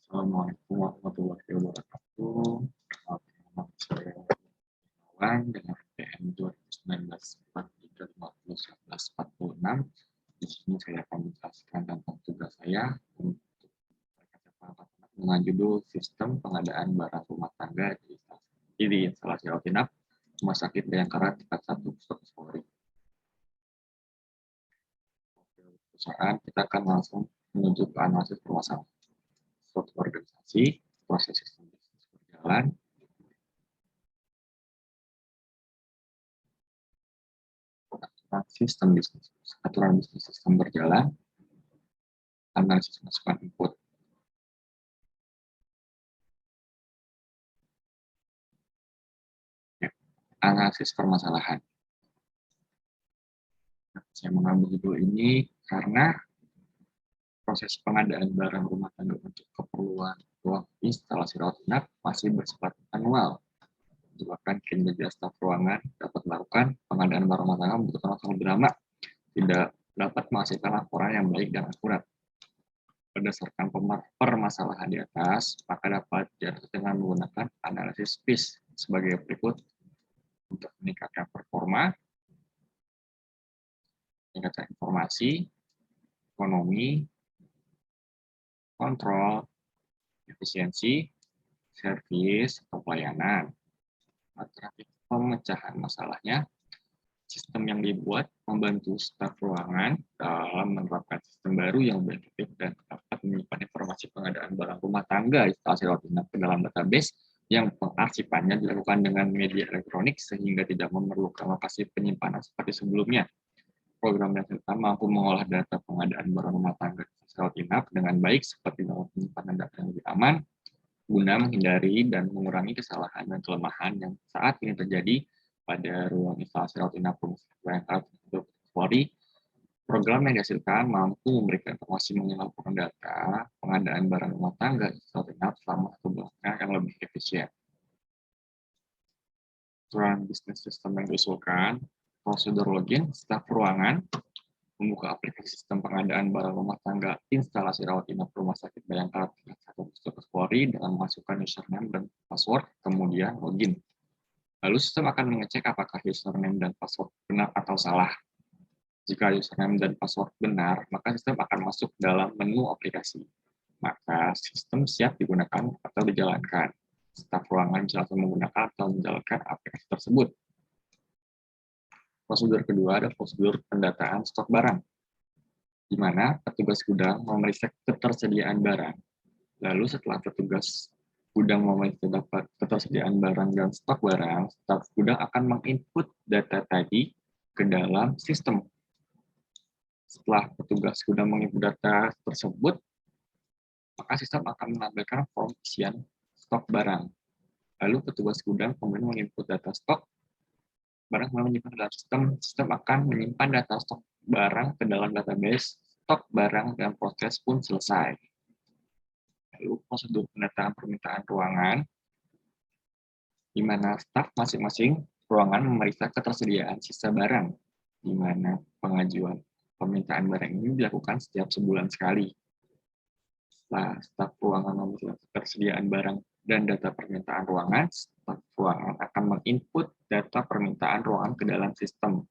Assalamualaikum warahmatullahi wabarakatuh. Selamat sore kawan dengan PM 2019-43-50-11-46. Di sini saya akan menjelaskan tentang tugas saya untuk dengan judul Sistem Pengadaan Barang Rumah Tangga di instalasi rawat inap Rumah Sakit Bayangkara tingkat 1 Polri. Perusahaan kita akan langsung menuju ke analisis permasalahan. Suatu organisasi, proses sistem bisnis berjalan, sistem bisnis, aturan bisnis sistem berjalan, analisis masukan input. Ya, analisis permasalahan. Saya mengambil judul ini karena proses pengadaan barang rumah tangga untuk keperluan ruang instalasi rawat inap masih bersifat manual. Menyebabkan kinerja staf ruangan dapat melakukan pengadaan barang rumah tangga membutuhkan waktu lebih lama, tidak dapat menghasilkan laporan yang baik dan akurat. Berdasarkan permasalahan di atas, maka dapat diatur dengan menggunakan analisis PIS sebagai berikut. Untuk meningkatkan performa, meningkatkan informasi, ekonomi, kontrol, efisiensi, servis, atau pelayanan. Alternatif pemecahan masalahnya, sistem yang dibuat membantu staf ruangan dalam menerapkan sistem baru yang lebih efektif dan dapat menyimpan informasi pengadaan barang rumah tangga instalasi rawat inap ke dalam database yang pengarsipannya dilakukan dengan media elektronik sehingga tidak memerlukan lokasi penyimpanan seperti sebelumnya. Program yang mampu mengolah data pengadaan barang rumah tangga instalasi rawat inap dengan baik seperti dalam penyimpanan data yang lebih aman, guna menghindari dan mengurangi kesalahan dan kelemahan yang saat ini terjadi pada ruang instalasi rawat inap Rumah Sakit Bayangkara Polri. Program yang dihasilkan mampu memberikan informasi mengenai laporan data pengadaan barang rumah tangga rawat inap selama 1 bulan yang lebih efisien. Aturan bisnis sistem yang diusulkan, prosedur login staf ruangan, membuka aplikasi sistem pengadaan barang rumah tangga instalasi rawat inap Rumah Sakit Bayangkara tingkat 1 Polri dengan memasukkan username dan password, kemudian login. Lalu sistem akan mengecek apakah username dan password benar atau salah. Jika username dan password benar, maka sistem akan masuk dalam menu aplikasi. Maka sistem siap digunakan atau dijalankan. Staf ruangan bisa langsung menggunakan atau menjalankan aplikasi tersebut. Prosedur kedua adalah prosedur pendataan stok barang, di mana petugas gudang memeriksa ketersediaan barang. Lalu setelah petugas gudang memeriksa ketersediaan barang dan stok barang, staf gudang akan menginput data tadi ke dalam sistem. Setelah petugas gudang menginput data tersebut, maka sistem akan menampilkan form isian stok barang. Lalu petugas gudang kemudian menginput data stok barang menyimpan dalam sistem akan menyimpan data stok barang ke dalam database stok barang dan proses pun selesai. Lalu prosedur pendataan permintaan ruangan, di mana staf masing-masing ruangan memeriksa ketersediaan sisa barang, di mana pengajuan permintaan barang ini dilakukan setiap sebulan sekali. Setelah staf ruangan memeriksa ketersediaan barang dan data permintaan ruangan, staf ruangan akan menginput data permintaan ruangan ke dalam sistem.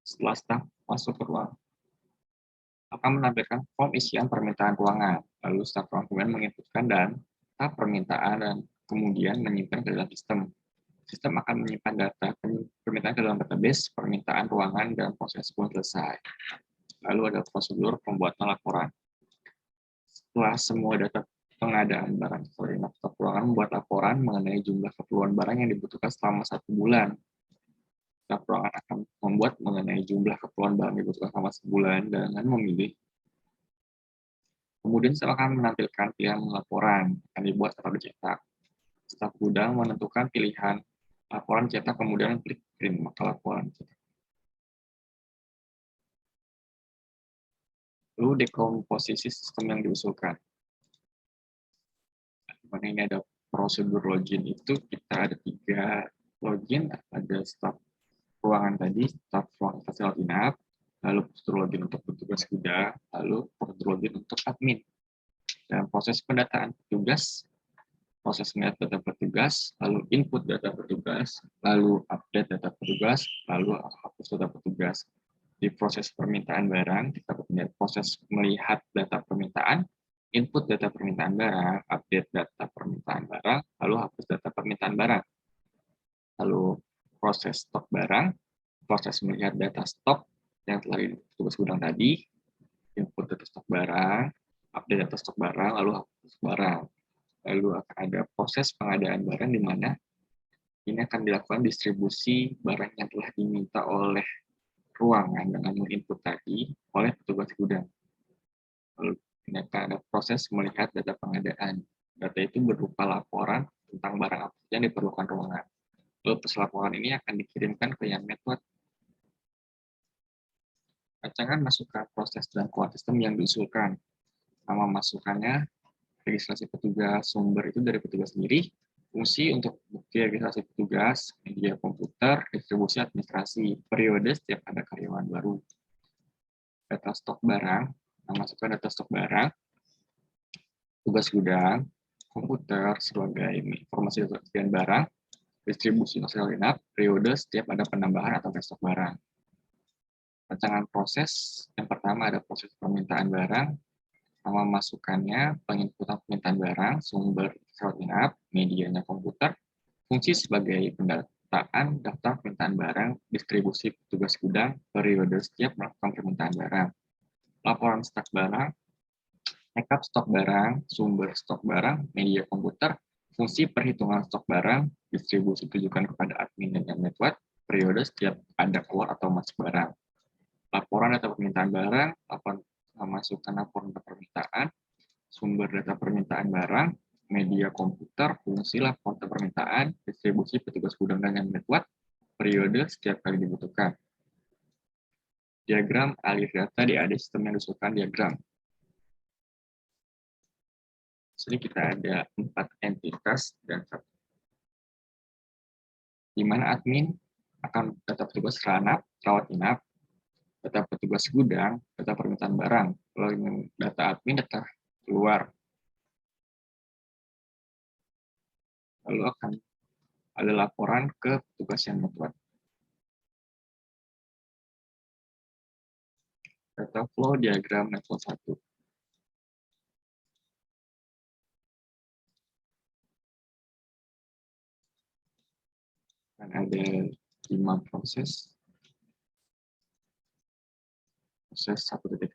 Setelah staf masuk ke ruangan, akan menampilkan form isian permintaan ruangan. Lalu staf ruangan kemudian menginputkan data permintaan dan kemudian menyimpan ke dalam sistem. Sistem akan menyimpan data permintaan ke dalam database permintaan ruangan dan proses pun selesai. Lalu ada prosedur pembuatan laporan. Setelah semua data pengadaan barang staf ruangan membuat laporan mengenai jumlah keperluan barang yang dibutuhkan selama 1 bulan. Staf ruangan akan membuat mengenai jumlah keperluan barang yang dibutuhkan selama sebulan dengan memilih. Kemudian staf akan menampilkan pilihan laporan yang dibuat atau dicetak. Staf gudang menentukan pilihan laporan cetak, kemudian klik print maka laporan cetak. Lalu dekomposisi sistem yang diusulkan. Dimana ini ada prosedur login itu kita ada 3 login, ada staf ruangan tadi, staf ruangan rawat inap, lalu prosedur login untuk petugas gudang, lalu prosedur login untuk admin. Dan proses pendataan petugas, proses melihat data petugas, lalu input data petugas, lalu update data petugas, lalu hapus data petugas. Di proses permintaan barang, kita punya proses melihat data permintaan, input data permintaan barang, update data permintaan barang, lalu hapus data permintaan barang. Lalu proses stok barang, proses melihat data stok yang telah di petugas gudang tadi, input data stok barang, update data stok barang, lalu hapus barang. Lalu akan ada proses pengadaan barang di mana ini akan dilakukan distribusi barang yang telah diminta oleh ruangan dengan input tadi oleh petugas gudang. Lalu ini akan ada proses melihat data pengadaan. Data itu berupa laporan tentang barang apa yang diperlukan ruangan. Lalu laporan ini akan dikirimkan ke yang network. Rancangan masukan proses dan keluar sistem yang diusulkan. Nama masukannya, registrasi petugas, sumber itu dari petugas sendiri, fungsi untuk bukti registrasi petugas, media komputer, distribusi administrasi, periode setiap ada karyawan baru. Data stok barang, nama masukan data stok barang, tugas gudang, komputer sebagai informasi ketersediaan barang, distribusi hasil linap, periode setiap ada penambahan atau stok barang. Rancangan proses, yang pertama ada proses permintaan barang, nama masukannya, penginputan permintaan barang, sumber hasil linap, medianya komputer, fungsi sebagai pendataan daftar permintaan barang, distribusi petugas gudang, periode setiap melakukan permintaan barang. Laporan stok barang, backup stok barang, sumber stok barang, media komputer, fungsi perhitungan stok barang, distribusi tujukan kepada admin dan network, periode setiap ada keluar atau masuk barang. Laporan data permintaan barang, laporan masukkan laporan data permintaan, sumber data permintaan barang, media komputer, fungsi laporan data permintaan, distribusi petugas gudang dan network, periode setiap kali dibutuhkan. Diagram alih data di AD sistem yang diusulkan diagram. Sini kita ada 4 entitas dan 1. Di mana admin akan data petugas rawat inap, data petugas gudang, data permintaan barang. Lalu data admin, data keluar. Lalu akan ada laporan ke petugas yang network. Data flow diagram level 1. Dan ada 5 proses. Proses 1.0,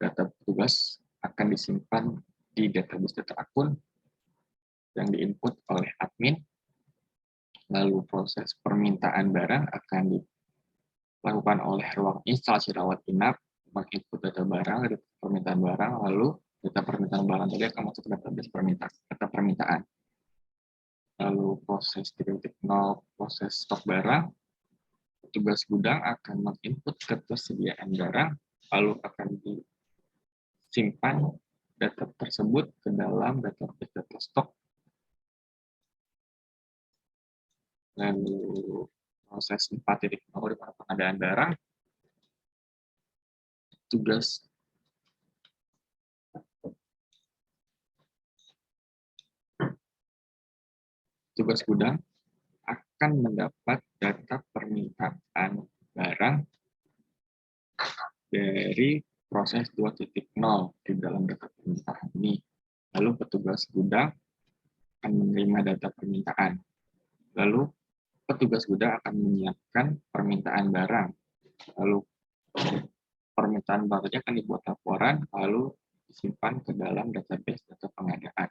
data petugas akan disimpan di database data akun yang diinput oleh admin. Lalu proses permintaan barang akan dilakukan oleh ruang instalasi rawat inap, menginput data barang, data permintaan barang, lalu data permintaan barang tadi akan masuk ke database data permintaan. Lalu proses 3.0, proses stok barang, petugas gudang akan menginput ketersediaan barang, lalu akan disimpan data tersebut ke dalam database data stok. Lalu proses 4.0 di mana pengadaan barang, tugas gudang akan mendapat data permintaan barang dari proses 2.0 di dalam data permintaan ini. Lalu petugas gudang akan menerima data permintaan. Lalu petugas gudang akan menyiapkan permintaan barang. Lalu permintaan barang akan dibuat laporan, lalu disimpan ke dalam database data pengadaan.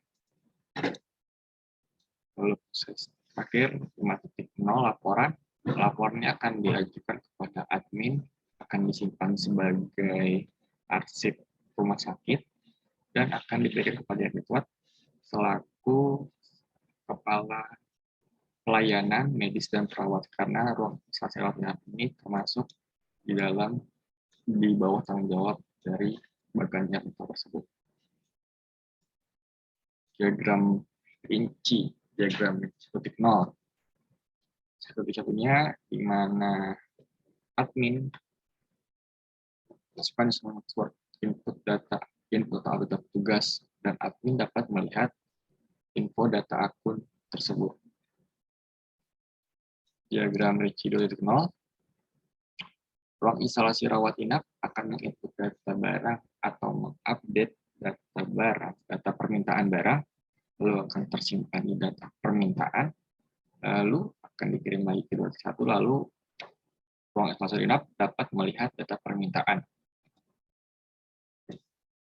Lalu proses terakhir 5.0 laporan. Laporannya akan diajukan kepada admin, akan disimpan sebagai arsip rumah sakit, dan akan diberikan kepada network selaku kepala pelayanan medis dan perawat, karena ruang instalasi rawat inap ini termasuk di bawah tanggung jawab dari bagian tersebut. Diagram rinci, diagram 1.0. Satu-satunya di mana admin masukkan semua network input data petugas dan admin dapat melihat info data akun tersebut. Diagram Ricci 2.0, ruang instalasi rawat inap akan menginput data barang atau mengupdate data barang, data permintaan barang, lalu akan tersimpan di data permintaan, lalu akan dikirim lagi ke 2.1, lalu ruang instalasi inap dapat melihat data permintaan.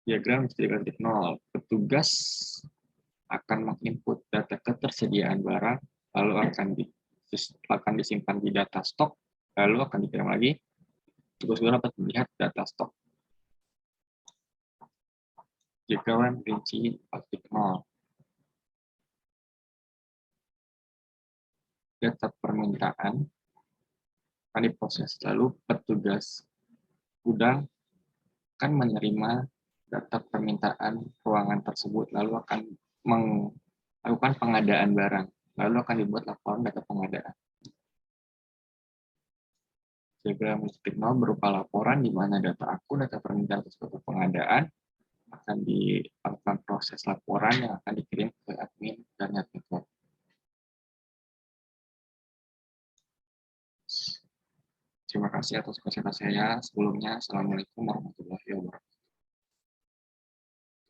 Diagram 3.0, petugas akan menginput data ketersediaan barang, lalu akan disimpan di data stok, lalu akan dikirim lagi. Petugas juga dapat melihat data stok. Diagram Ricci 4.0, data permintaan akan diproses, lalu petugas gudang akan menerima data permintaan ruangan tersebut, lalu akan melakukan pengadaan barang, lalu akan dibuat laporan data pengadaan. Diagram 0 berupa laporan di mana data akun, data permintaan tersebut pengadaan akan dilakukan proses laporan yang akan dikirim ke admin dan network. Terima kasih atas kesempatan saya sebelumnya. Assalamualaikum warahmatullahi wabarakatuh.